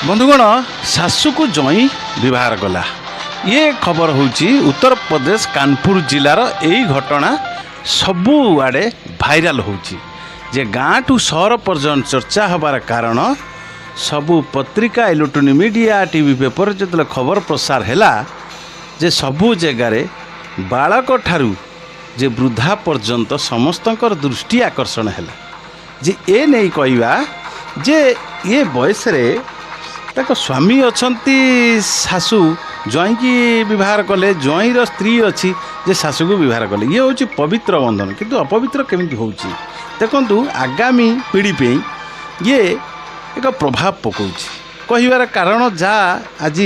बंधुगण शाशु को जई विवाह कला ये खबर होची उत्तर प्रदेश कानपुर जिलार यही घटना सबु आड़े भाइराल होची जे गाँ टू सहर पर्यंत चर्चा हबार कारण सबु पत्रिका इलेक्ट्रोनिक मीडिया टीवी पेपर जो खबर प्रसार हैला जे सबु जगार बालक ठारू जे वृद्धा पर्यंत समस्तंकर दृष्टि आकर्षण हैला जे ए नहीं कहवा जे ये बयस रे ताको स्वामी अछंती शाशु ज्वाई की विवाह कले ज्वाईर स्त्री अच्छी जे शाशु को विवाह कले ये हूँ पवित्र बंधन किंतु अपवित्र केमिति होउची देखंतु आगामी पीढ़ी पे ये एक प्रभाव पकाउची कहिबार कारण जा आज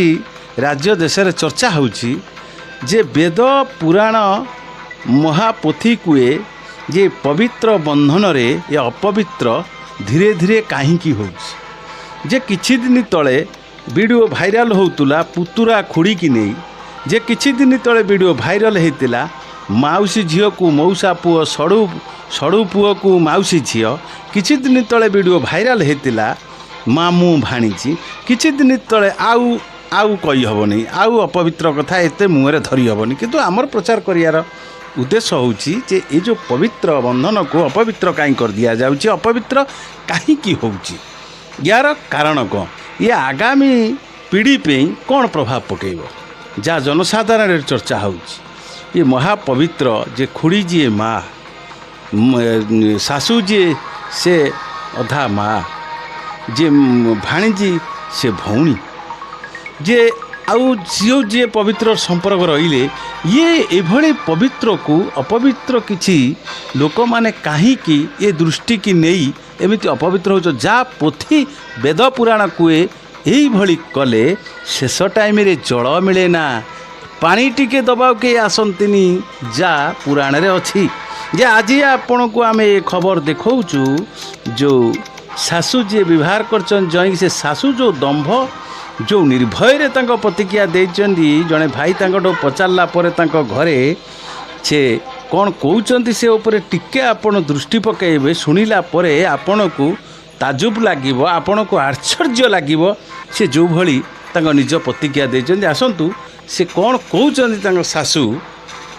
राज्य देश रे चर्चा होउची जे वेद पुराण महापोथी कुए जे पवित्र बंधन रे ये अपवित्र धीरे धीरे कहीं होउची जे किछि दिन तले वीडियो भाइराल होतुला पुतुरा खुड़ी की नहीं जे किछि दिन तले वीडियो भाइराल होता माउसी झील को मौसा पुओ सड़ू पुओ को माउसी झील किछि दिन तले वीडियो भाइराल होता मामू भाणीची किछि दिन तले आउ आउ कही हेनी आउ अपवित्र कथा एते मुहरे धरी हेनी किंतु आमर प्रचार करियार उद्देश्य होउची जे ये जो पवित्र बंधन को अपवित्र कहीं कर दिया जाउची अपवित्र कहीं होउची यार कारण कौन ये आगामी पीढ़ी पे कौन प्रभाव पकेब जहाँ जनसाधारण चर्चा होउची ये महापवित्र जे खुड़ी जी माँ शाशु जी से अधा माँ जे भाणीजी से भौणी जे आउ झील जी पवित्र संपर्क रहिले ये एभली पवित्र को अपवित्र किछि लोक माने काहे कि ये दृष्टि की नहीं एमिति अपवित्र हो जा पोथी वेद पुराण कुए यही भली कले शेष टाइम रे जल मिले ना पानी टिके दबाव के आसंतिनी जा पुराण रे अछि जे आज आपण को आमे खबर देखौचु जो शाशु जी व्यवहार करछन जई से शाशु जो दंभ जो निर्भय रे तांको प्रतिक्रिया देइचंदी जने भाई तांको पचारला परे तांको घरे से कौन कहते से उपरे टिके आपण दृष्टि पकेबे शुणिला परे आपण को ताजुब लागिबो आपण को आश्चर्य लागिबो से जो भली तांको निज प्रतिक्रिया देइचंदी आसंतु से कौन कहते तांको शाशु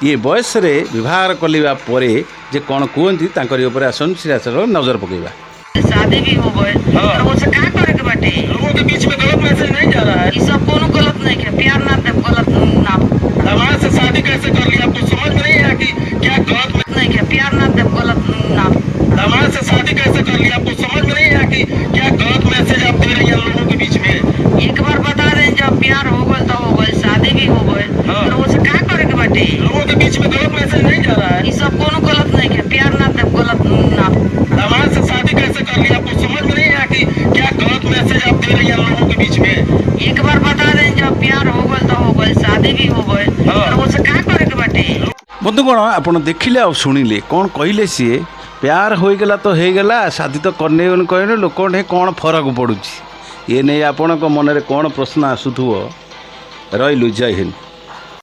ये बयस रे विवाह कलिबा परे जे कौन कहती तांकरी उपरे आसन सिरासर नजर पकेबा शादी भी हो गए और वो से क्या करे के बाटे लोगों के बीच में गलत मैसेज नहीं जा रहा है। ये सब कोनो गलत नहीं है प्यार ना दे गलत ना दामाद से शादी कैसे कर लिया आपको समझ में नहीं आया कि क्या गलत नहीं है प्यार ना दे गलत ना दामाद से शादी कैसे कर लिया आपको समझ में नहीं आया कि क्या गलत मैसेज आप दे रही हैं लोगों के बीच में। एक बार बता दें जब प्यार हो गए तो हो गए शादी भी हो गए और वो से क्या करे के बाटे लोगों के बीच में गलत मैसेज नहीं जा रहा है। ये सब कोनो गलत नहीं है प्यार ना दे गलत ना दामाद से शादी कैसे कर लिया आपको समझ में नहीं आया कि क्या गलत मैसेज आप दे रही हैं लोगों के बीच में। एक बार बता दें जब प्यार हो गए तो हो गए शादी भी हो गए और वो से क्या करे के बाटे बंधुगण आपण देखिले और शुणिले कौन कहले सी प्यार होईगला तो होईगला शादी तो करने कहने लोक कौन फरक पड़ुची ये नहीं आपण मन में कौन प्रश्न आसुथो रही जय हिंद।